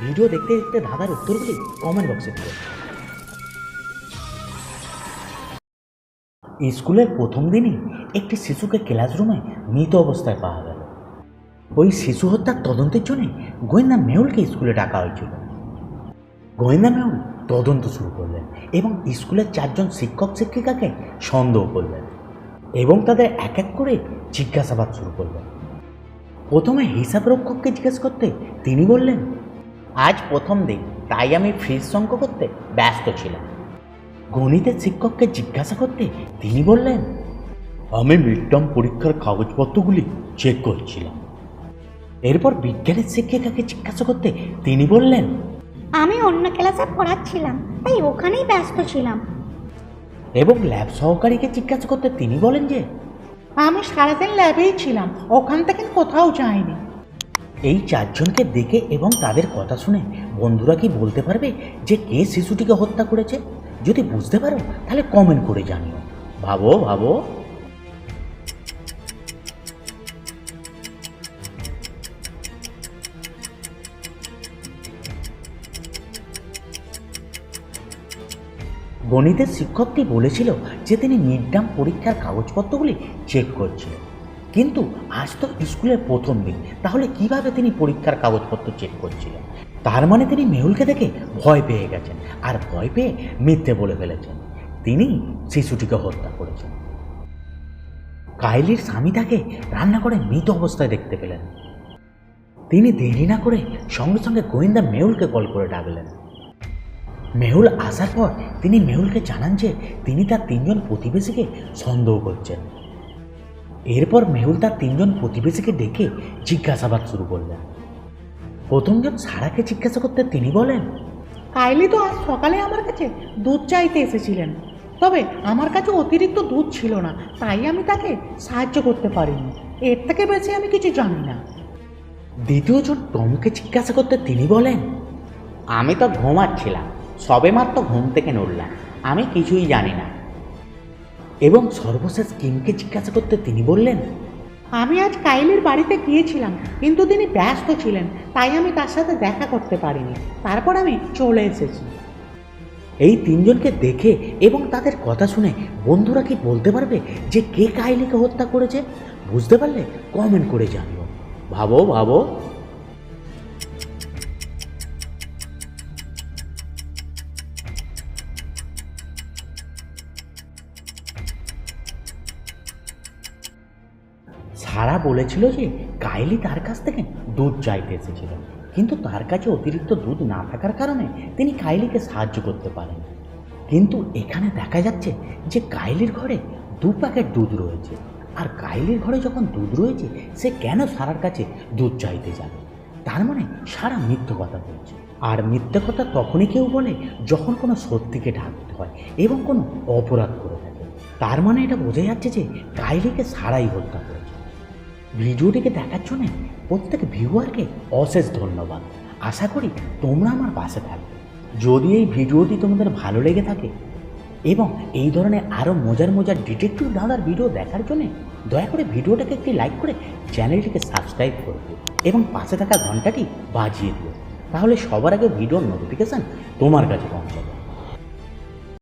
Video দেখতে দেখতে ধাঁধার উত্তরগুলি কমেন্ট বক্সে দিও। স্কুলের প্রথম দিনই একটি শিশুকে ক্লাসরুমে মৃত অবস্থায় পাওয়া গেল। ওই শিশু হত্যার তদন্তের জন্য গোয়েন্দা মেহুলকে স্কুলে ডাকা হয়েছিল। গোয়েন্দা মেহুল তদন্ত শুরু করলেন এবং স্কুলের 4 জন শিক্ষক শিক্ষিকাকে সন্দেহ করলেন এবং তাদের এক এক করে জিজ্ঞাসাবাদ শুরু করলেন। প্রথমে হিসাব রক্ষককে জিজ্ঞেস করতে তিনি বললেন, আজ প্রথম দিন, তাই আমি ফ্রিজ অঙ্ক করতে ব্যস্ত ছিলাম। গণিতের শিক্ষককে জিজ্ঞাসা করতে তিনি বললেন, আমি মিড টার্ম পরীক্ষার কাগজপত্রগুলি চেক করছিলাম। এরপর বিজ্ঞানের শিক্ষিকাকে জিজ্ঞাসা করতে তিনি বললেন, আমি অন্য ক্লাসে পড়াচ্ছিলাম, তাই ওখানেই ব্যস্ত ছিলাম। এবং ল্যাব সহকারীকে জিজ্ঞাসা করতে তিনি বলেন যে, আমি সারাদিন ল্যাবেই ছিলাম, ওখান থেকে কোথাও যাইনি। এই 4 জনকে দেখে এবং তাদের কথা শুনে বন্ধুরা কি বলতে পারবে যে কে শিশুটিকে হত্যা করেছে? যদি বুঝতে পারো তাহলে কমেন্ট করে জানিও। ভাবো ভাবো। গণিতের শিক্ষকটি বলেছিল যে তিনি মিড টার্ম পরীক্ষার কাগজপত্রগুলি চেক করছিলেন, কিন্তু আজ তো স্কুলের প্রথম দিন, তাহলে কিভাবে তিনি পরীক্ষার কাগজপত্র চেক করছিলেন? তার মানে তিনি মেহুলকে দেখে ভয় পেয়ে গেছেন, আর ভয় পেয়ে মিথ্যে বলে ফেলেছেন তিনি শিশুটিকে হত্যা করেছেন। কাইলির স্বামী তাকে রান্নাঘরে মৃত অবস্থায় দেখতে পেলেন। তিনি দেরি না করে সঙ্গে সঙ্গে গোয়েন্দা মেহুলকে কল করে ডাকলেন। মেহুল আসার পর তিনি মেহুলকে জানান যে তিনি তার 3 জন প্রতিবেশীকে সন্দেহ করছেন। এরপর মেহুল তার 3 জন প্রতিবেশীকে ডেকে জিজ্ঞাসাবাদ শুরু করলেন। প্রথমজন সারাকে জিজ্ঞাসা করতে তিনি বলেন, কাইলি তো আজ সকালে আমার কাছে দুধ চাইতে এসেছিলেন, তবে আমার কাছে অতিরিক্ত দুধ ছিল না, তাই আমি তাকে সাহায্য করতে পারিনি। এর থেকে বেশি আমি কিছু জানি না। দ্বিতীয়জন টমকে জিজ্ঞাসা করতে তিনি বলেন, আমি তো ঘুমাচ্ছিলাম, সবেমাত্র ঘুম থেকে নড়লাম, আমি কিছুই জানি না। এবং সর্বশেষ কিমকে জিজ্ঞাসা করতে তিনি বললেন, আমি আজ কাইলির বাড়িতে গিয়েছিলাম, কিন্তু তিনি ব্যস্ত ছিলেন, তাই আমি তার সাথে দেখা করতে পারিনি। তারপর আমি চলে এসেছি। এই 3 জনকে দেখে এবং তাদের কথা শুনে বন্ধুরা কি বলতে পারবে যে কে কাইলিকে হত্যা করেছে? বুঝতে পারলে কমেন্ট করে জানিও। ভাবো ভাবো। সারা বলেছিল যে কাইলি তার কাছ থেকে দুধ চাইতে এসেছিল, কিন্তু তার কাছে অতিরিক্ত দুধ না থাকার কারণে তিনি কাইলিকে সাহায্য করতে পারেন। কিন্তু এখানে দেখা যাচ্ছে যে কাইলির ঘরে 2 প্যাকেট দুধ রয়েছে, আর কাইলির ঘরে যখন দুধ রয়েছে সে কেন সারার কাছে দুধ চাইতে যাবে? তার মানে সারা মিথ্যে কথা বলছে। আর মিথ্যে কথা তখনই কেউ বলে যখন কোনো সত্যিকে ঢাকতে হয় এবং কোনো অপরাধ করে থাকে। তার মানে এটা বোঝা যাচ্ছে যে কাইলিকে সারাই হত্যা করেছে। ভিডিওটিকে দেখার জন্য প্রত্যেক ভিউয়ারকে অশেষ ধন্যবাদ। আশা করি তোমরা আমার পাশে থাকবে। যদি এই ভিডিওটি তোমাদের ভালো লেগে থাকে এবং এই ধরনের আরও মজার মজার ডিটেকটিভ ধাঁধার ভিডিও দেখার জন্য দয়া করে ভিডিওটাকে একটি লাইক করে চ্যানেলটিকে সাবস্ক্রাইব করবে এবং পাশে থাকা ঘন্টাটি বাজিয়ে দিও, তাহলে সবার আগে ভিডিওর নোটিফিকেশান তোমার কাছে পৌঁছাবে।